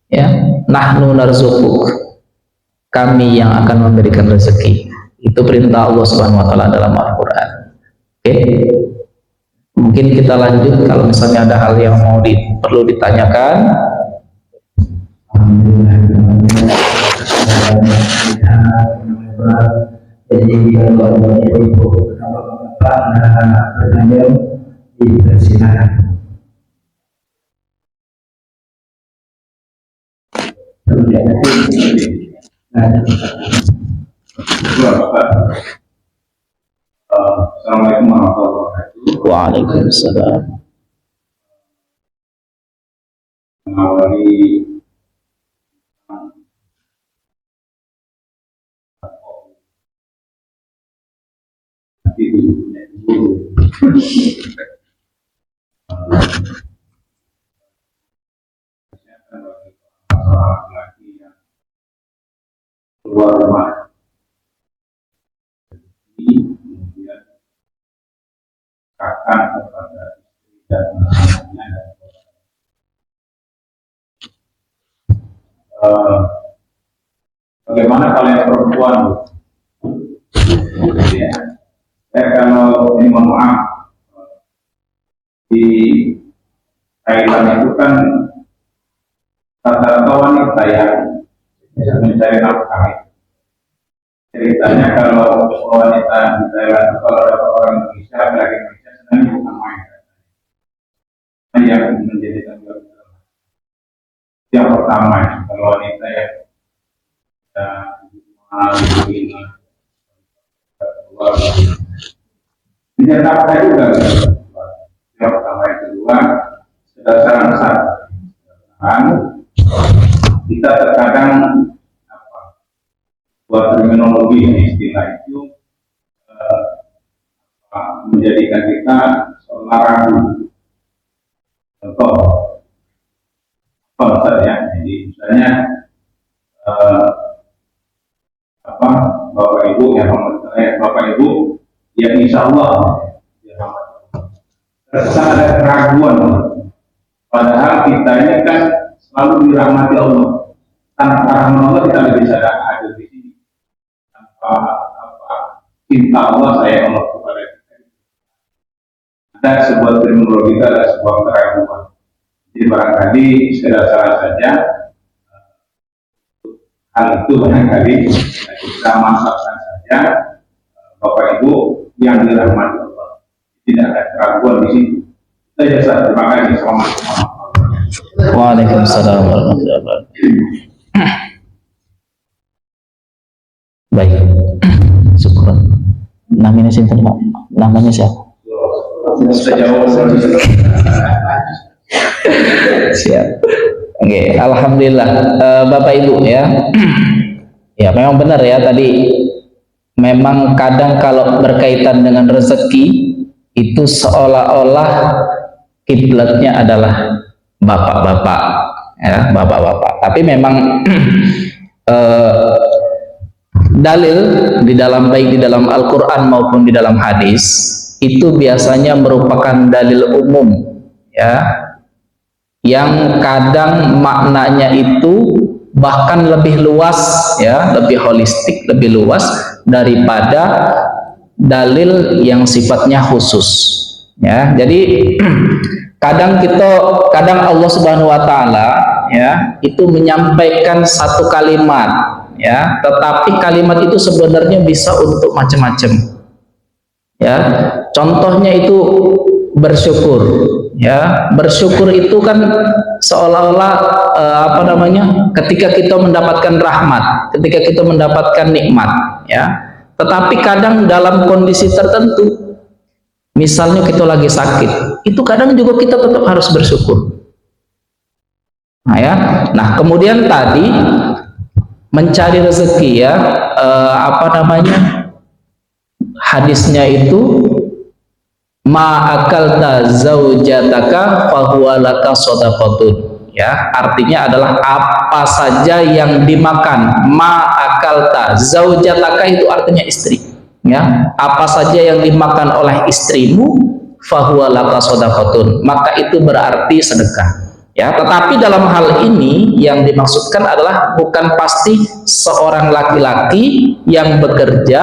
ya, nahnu narzuquk, kami yang akan memberikan rezeki. Itu perintah Allah Subhanahu wa taala dalam Al-Qur'an. Oke. Mungkin kita lanjut kalau misalnya ada hal yang mau perlu ditanyakan. Jadi kalau ibu bertanya dipersilakan. Assalamualaikum warahmatullahi wabarakatuh. Waalaikumsalam. Mengawali laki yang keluar rumah, kemudian akan kepada istri dan anaknya. Bagaimana kalian perempuan? Ya. Kalau ini mohon maaf, di Thailand itu kan rata-rata wanita yang mencari nafkah. Ceritanya kalau wanita di Thailand itu kalau ada orang Indonesia, laki Indonesia senang bukan main. Yang menjadi tanggung jawab yang pertama, kalau wanita yang tidak nafkah juga. Yang pertama, yang kedua, sedangkan kita terkadang buat terminologi istilah itu menjadikan kita seolah ragu. Contoh, ya. Jadi misalnya Bapak Ibu yang insya Allah terkesan ada keraguan, padahal kita ini kan selalu dirahmati Allah. Tanpa rahmat Allah kita tidak bisa ada di sini. Tanpa cinta Allah, sayang Allah kepada kita. Ada sebuah terminologi, ada sebuah keraguan. Jadi barangkali secara saja hal itu barangkali kita manfaatkan saja Bapak Ibu yang dirahmati Allah. Tidak ada keraguan di situ. Saya terima kasih. Assalamualaikum. Waalaikumsalam warahmatullahi wabarakatuh. Baik, syukur. Namanya siapa Pak? Namanya siapa? sejauh Siap. Oke, alhamdulillah. Bapak Ibu ya. Ya, memang benar ya tadi. Memang kadang kalau berkaitan dengan rezeki itu seolah-olah kiblatnya adalah bapak-bapak ya, bapak-bapak. Tapi memang dalil di dalam baik di dalam Al-Qur'an maupun di dalam hadis itu biasanya merupakan dalil umum ya, yang kadang maknanya itu bahkan lebih luas ya, lebih holistik, lebih luas daripada dalil yang sifatnya khusus ya. Jadi kadang Allah Subhanahu wa taala ya itu menyampaikan satu kalimat ya, tetapi kalimat itu sebenarnya bisa untuk macam-macam ya. Contohnya itu bersyukur ya. Bersyukur itu kan seolah-olah ketika kita mendapatkan rahmat, ketika kita mendapatkan nikmat ya. Tetapi kadang dalam kondisi tertentu, misalnya kita lagi sakit, itu kadang juga kita tetap harus bersyukur. Nah ya, nah kemudian tadi mencari rezeki ya, hadisnya itu ma'akalta zaujataka fahuwa laka shadaqatun ya, artinya adalah apa saja yang dimakan. Ma'akalta zaujataka itu artinya istri ya, apa saja yang dimakan oleh istrimu fahuwa laka shadaqatun, maka itu berarti sedekah ya. Tetapi dalam hal ini yang dimaksudkan adalah bukan pasti seorang laki-laki yang bekerja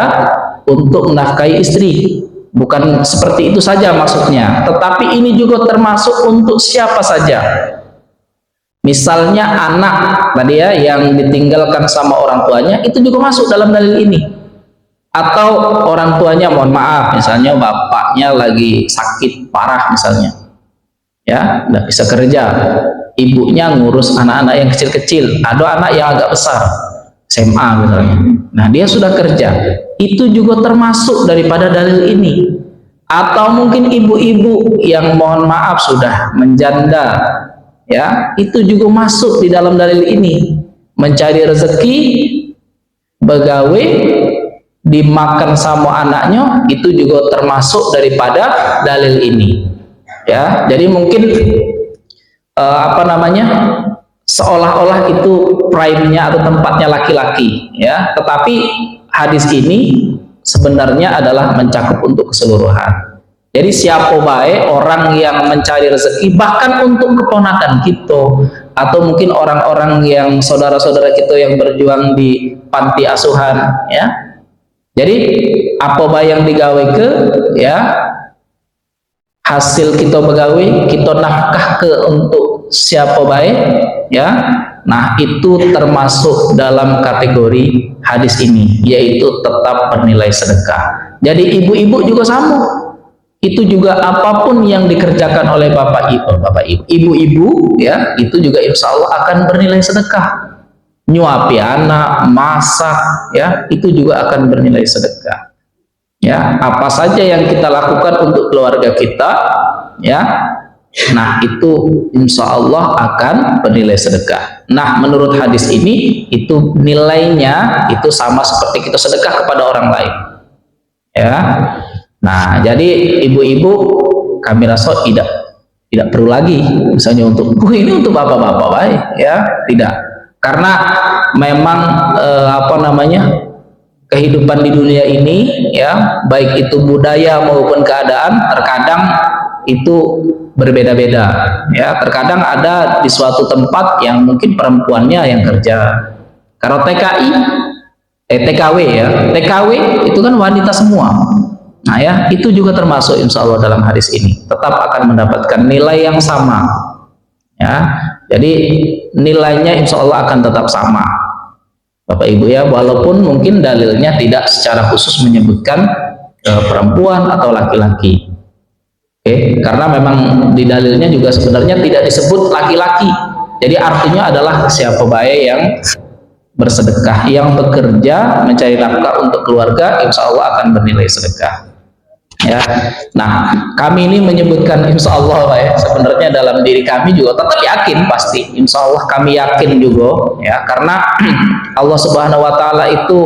untuk menafkahi istri, bukan seperti itu saja maksudnya, tetapi ini juga termasuk untuk siapa saja. Misalnya anak tadi ya yang ditinggalkan sama orang tuanya, itu juga masuk dalam dalil ini. Atau orang tuanya, mohon maaf, misalnya bapaknya lagi sakit parah misalnya ya, nggak bisa kerja, ibunya ngurus anak-anak yang kecil-kecil, ada anak yang agak besar SMA misalnya, nah dia sudah kerja, itu juga termasuk daripada dalil ini. Atau mungkin ibu-ibu yang mohon maaf sudah menjanda ya, itu juga masuk di dalam dalil ini. Mencari rezeki, begawe, dimakan sama anaknya, itu juga termasuk daripada dalil ini ya. Jadi mungkin seolah-olah itu prime-nya atau tempatnya laki-laki ya, tetapi hadis ini sebenarnya adalah mencakup untuk keseluruhan. Jadi siapa baik orang yang mencari rezeki, bahkan untuk keponakan kita, atau mungkin orang-orang yang saudara-saudara kita yang berjuang di panti asuhan ya. Jadi apa baik yang digawe ke ya, hasil kita begawe, kita nafkah ke untuk siapa baik ya. Nah itu termasuk dalam kategori hadis ini, yaitu tetap bernilai sedekah. Jadi ibu-ibu juga sama, itu juga apapun yang dikerjakan oleh bapak ibu, ibu-ibu ya, itu juga insya Allah akan bernilai sedekah. Nyuapi anak, masak ya, itu juga akan bernilai sedekah ya. Apa saja yang kita lakukan untuk keluarga kita ya, nah itu insya Allah akan bernilai sedekah. Nah menurut hadis ini itu nilainya itu sama seperti kita sedekah kepada orang lain ya. Nah jadi ibu-ibu kami rasa tidak perlu lagi misalnya untuk ini untuk bapak-bapak baik ya, tidak, karena memang kehidupan di dunia ini ya, baik itu budaya maupun keadaan terkadang itu berbeda-beda ya. Terkadang ada di suatu tempat yang mungkin perempuannya yang kerja. Kalau TKW ya, TKW itu kan wanita semua. Nah ya, itu juga termasuk insya Allah dalam hadis ini, tetap akan mendapatkan nilai yang sama ya. Jadi nilainya insya Allah akan tetap sama Bapak Ibu ya, walaupun mungkin dalilnya tidak secara khusus menyebutkan perempuan atau laki-laki. Oke, karena memang di dalilnya juga sebenarnya tidak disebut laki-laki. Jadi artinya adalah siapa baik yang bersedekah, yang bekerja mencari nafkah untuk keluarga, insya Allah akan bernilai sedekah Ya, nah kami ini menyebutkan insya Allah, Pak, ya. Sebenarnya dalam diri kami juga tetap yakin pasti, insya Allah kami yakin juga, ya, karena Allah Subhanahu Wa Taala itu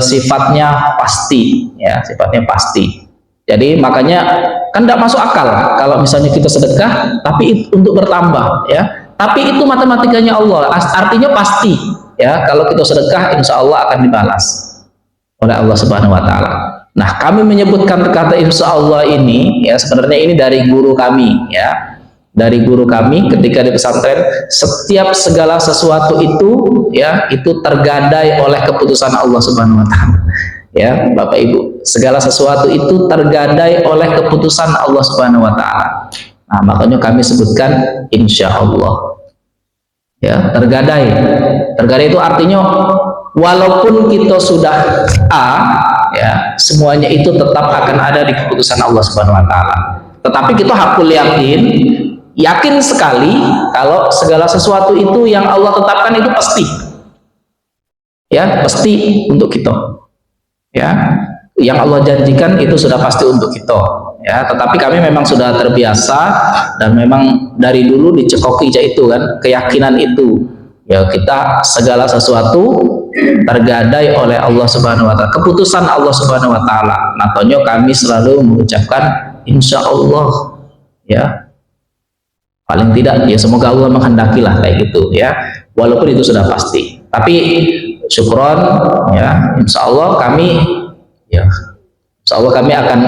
sifatnya pasti, ya, sifatnya pasti. Jadi makanya kan tidak masuk akal kalau misalnya kita sedekah, tapi untuk bertambah, ya. Tapi itu matematikanya Allah, artinya pasti, ya. Kalau kita sedekah, insya Allah akan dibalas oleh Allah Subhanahu Wa Taala. Nah, kami menyebutkan kata insya Allah ini, ya, sebenarnya ini dari guru kami, ya, dari guru kami ketika di pesantren. Setiap segala sesuatu itu, ya, itu tergadai oleh keputusan Allah Subhanahu Wa Taala, ya, Bapak Ibu. Segala sesuatu itu tergadai oleh keputusan Allah Subhanahu Wa Taala. Nah, makanya kami sebutkan insya Allah, ya, tergadai. Tergadai itu artinya walaupun kita sudah A, ya, semuanya itu tetap akan ada di keputusan Allah Subhanahu Wa Taala. Tetapi kita hakul yakin sekali kalau segala sesuatu itu yang Allah tetapkan itu pasti, ya, pasti untuk kita, ya, yang Allah janjikan itu sudah pasti untuk kita, ya. Tetapi kami memang sudah terbiasa dan memang dari dulu dicekoki itu kan keyakinan itu, ya, kita segala sesuatu tergadai oleh Allah Subhanahu Wa Taala, keputusan Allah Subhanahu Wa Taala. Makanya kami selalu mengucapkan insya Allah, ya, paling tidak, ya, semoga Allah menghendakilah kayak gitu, ya, walaupun itu sudah pasti. Tapi syukron, ya, insya Allah kami, ya, insya Allah kami akan,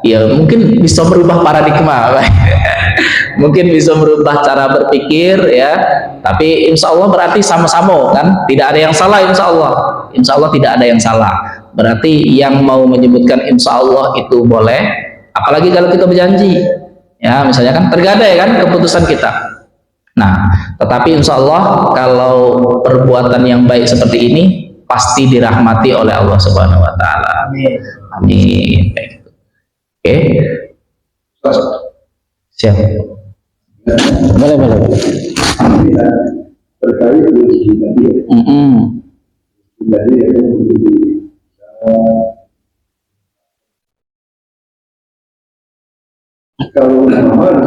ya, mungkin bisa merubah paradigma, mungkin bisa merubah cara berpikir, ya. Tapi insya Allah berarti sama-sama kan, tidak ada yang salah, insya Allah tidak ada yang salah. Berarti yang mau menyebutkan insya Allah itu boleh, apalagi kalau kita berjanji, ya, misalnya kan tergadai kan keputusan kita. Nah, tetapi insya Allah kalau perbuatan yang baik seperti ini pasti dirahmati oleh Allah Subhanahu Wa Taala. Amin. Amin. Oke, siap. Boleh. Terkait dengan kalau memang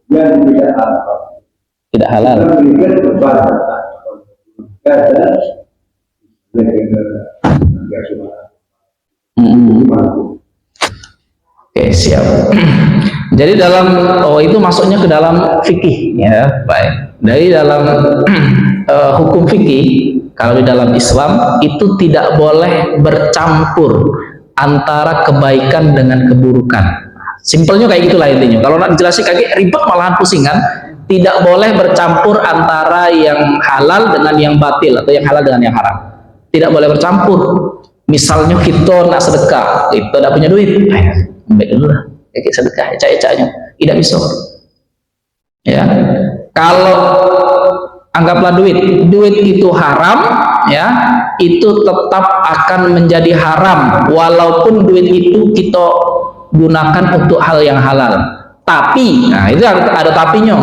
yang tidak halal, Oke, siap. Jadi dalam itu masuknya ke dalam fikih, ya, baik. Dari dalam hukum fikih, kalau di dalam Islam itu tidak boleh bercampur antara kebaikan dengan keburukan. Simpelnya kayak gitulah intinya. Kalau nak dijelasin kayak ribet malahan pusing kan. Tidak boleh bercampur antara yang halal dengan yang batil atau yang halal dengan yang haram. Tidak boleh bercampur. Misalnya kita nak sedekah, kita tidak punya duit, ambil dulu lah, kayak sedekah, ecak-ecaknya, tidak bisa. Ya, kalau anggaplah duit itu haram, ya, itu tetap akan menjadi haram, walaupun duit itu kita gunakan untuk hal yang halal. Tapi, nah itu ada tapinya.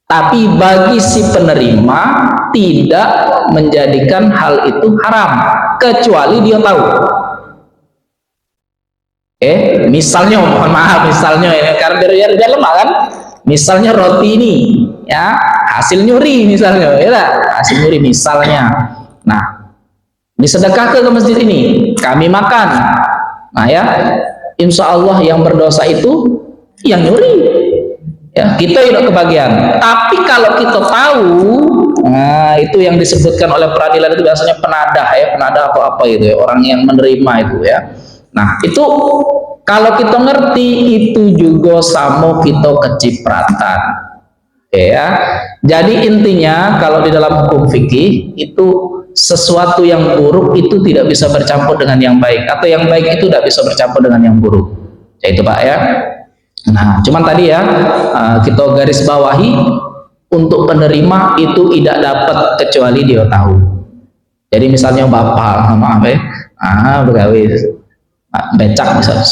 Tapi bagi si penerima tidak menjadikan hal itu haram kecuali dia tahu. Misalnya, mohon maaf, misalnya ya, karena biar lemah kan. Misalnya roti ini, ya, hasil nyuri misalnya, ya, hasil nyuri misalnya. Nah, disedekah ke masjid ini, kami makan. Nah, ya, insya Allah yang berdosa itu yang nyuri. Ya, kita tidak kebagian. Tapi kalau kita tahu, nah itu yang disebutkan oleh peradilan itu biasanya penadah, ya, penadah apa itu, ya, orang yang menerima itu, ya. Nah, itu kalau kita ngerti itu juga sama kita kecipratan. Ya. Jadi intinya kalau di dalam hukum fikih itu sesuatu yang buruk itu tidak bisa bercampur dengan yang baik, atau yang baik itu tidak bisa bercampur dengan yang buruk. Ya, itu Pak, ya. Nah, cuman tadi ya kita garis bawahi untuk penerima itu tidak dapat kecuali dia tahu. Jadi misalnya bapak, maaf ya, begawe becak misalnya,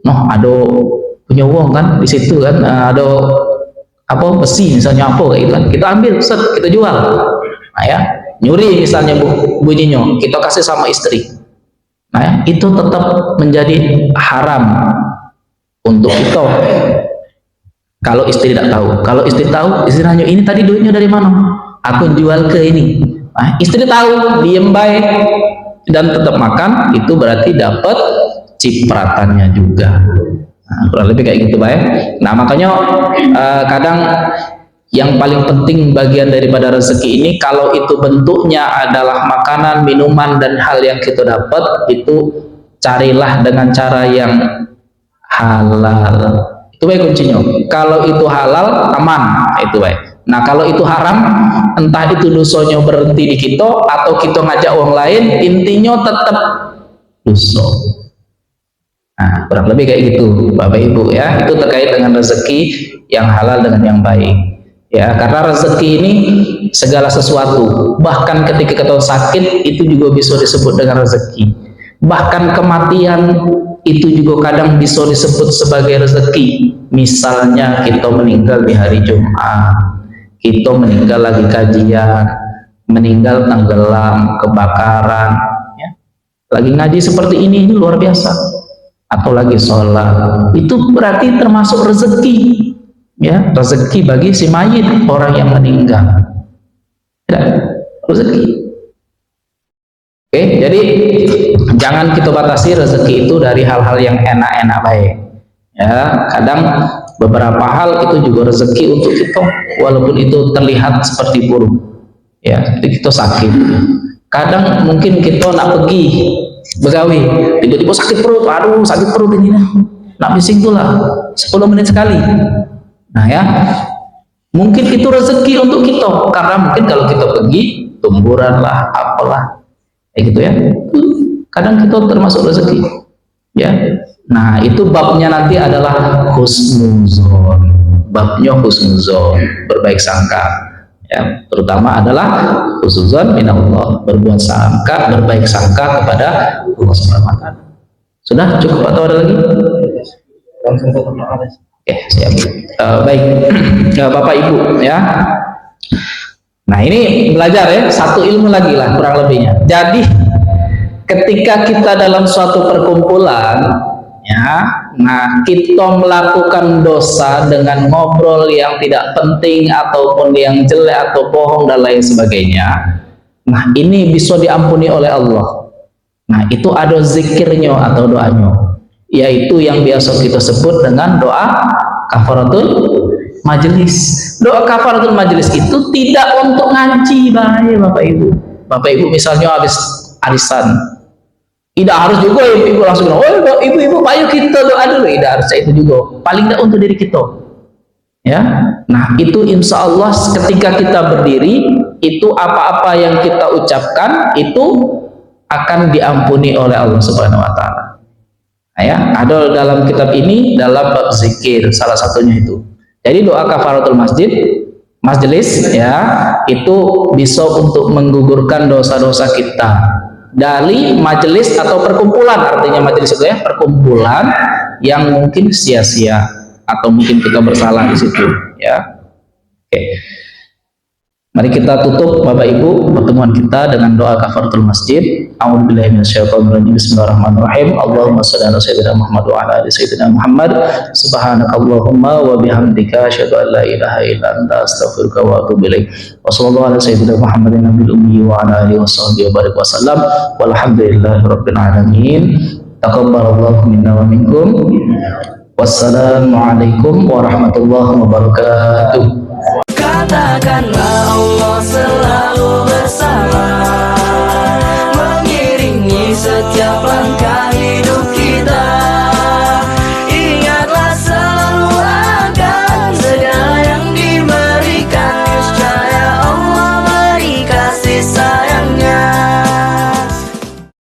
noh ada punya uang kan di situ kan, ada apa besi misalnya apa kayak gitu kan, kita ambil, set, kita jual. Nah, ya, nyuri misalnya bunyinya, kita kasih sama istri. Nah, itu tetap menjadi haram untuk kita. Kalau istri tidak tahu, kalau istri tahu, istri nanya, ini tadi duitnya dari mana? Aku jual ke ini. Nah, istri tahu, diem baik dan tetap makan, itu berarti dapat cipratannya juga. Nah, kurang lebih kayak gitu baik. Nah, makanya kadang yang paling penting bagian daripada rezeki ini, kalau itu bentuknya adalah makanan, minuman, dan hal yang kita dapat, itu carilah dengan cara yang halal. Itu baik kuncinya. Kalau itu halal, aman. Itu baik. Nah, kalau itu haram, entah itu dosanya berhenti di kita atau kita ngajak orang lain, intinya tetap dosa. Nah, kurang lebih kayak gitu, Bapak Ibu ya. Itu terkait dengan rezeki yang halal dengan yang baik. Ya, karena rezeki ini segala sesuatu. Bahkan ketika kita sakit, itu juga bisa disebut dengan rezeki. Bahkan kematian itu juga kadang bisa disebut sebagai rezeki. Misalnya kita meninggal di hari Jumat, kita meninggal lagi kajian, meninggal tenggelam, kebakaran, ya. Lagi ngaji seperti ini luar biasa, atau lagi sholat, itu berarti termasuk rezeki, ya, rezeki bagi si mayit, orang yang meninggal, ya, rezeki. Oke, jadi jangan kita batasi rezeki itu dari hal-hal yang enak-enak baik. Ya, kadang beberapa hal itu juga rezeki untuk kita, walaupun itu terlihat seperti buruk. Ya, jadi kita sakit. Kadang mungkin kita nak pergi begawi, tiba-tiba sakit perut, aduh sakit perut ini, nak bising tuh lah, 10 menit sekali. Nah ya, mungkin itu rezeki untuk kita, karena mungkin kalau kita pergi, tumburan lah, apalah, kayak gitu ya. Kadang kita termasuk rezeki, ya. Nah, itu babnya nanti adalah husnuzon. Babnya husnuzon, berbaik sangka. Ya, terutama adalah husnuzon minallah, berbuat sangka, berbaik sangka kepada Allah Subhanahu wa taala. Sudah cukup atau ada lagi? Oke, siap. Baik, Bapak Ibu ya. Nah, ini belajar ya, satu ilmu lagi lah kurang lebihnya. Jadi ketika kita dalam suatu perkumpulan, ya, nah kita melakukan dosa dengan ngobrol yang tidak penting ataupun yang jelek atau bohong dan lain sebagainya, nah ini bisa diampuni oleh Allah. Nah, itu ada zikirnya atau doanya, yaitu yang biasa kita sebut dengan doa kafaratul majelis. Doa kafaratul majelis itu tidak untuk ngaji, bahaya Bapak Ibu. Bapak Ibu misalnya habis arisan, tidak harus juga ibu langsung bilang, oh ibu ayo kita doa dulu. Tidak harus itu juga, paling tidak untuk diri kita, ya. Nah, itu insya Allah ketika kita berdiri, itu apa-apa yang kita ucapkan itu akan diampuni oleh Allah Subhanahu wa taala. Nah, ya, ada dalam kitab ini, dalam bab zikir, salah satunya itu. Jadi doa kafaratul majelis ya, itu bisa untuk menggugurkan dosa-dosa kita dari majelis atau perkumpulan. Artinya majelis itu ya, perkumpulan yang mungkin sia-sia atau mungkin kita bersalah di situ, ya. Oke. Mari kita tutup Bapak Ibu pertemuan kita dengan doa kafaratul masjid. A'udzubillahi minasyaitonirrajim. Bismillahirrahmanirrahim. Allahumma shalli ala sayyidina Muhammad wa ala ali sayyidina Muhammad. Subhanakallahumma wa bihamdika asyhadu an la ilaha illa anta astaghfiruka wa atubu ilaik. Wa sallallahu ala sayyidina Muhammadin nabiyil ummi wa ala alihi washabbihi wa barik wasallam. Walhamdulillahi rabbil alamin. Taqabbalallahu minna wa minkum. Wassalamualaikum warahmatullahi wabarakatuh. Katakanlah Allah selalu bersama, mengiringi setiap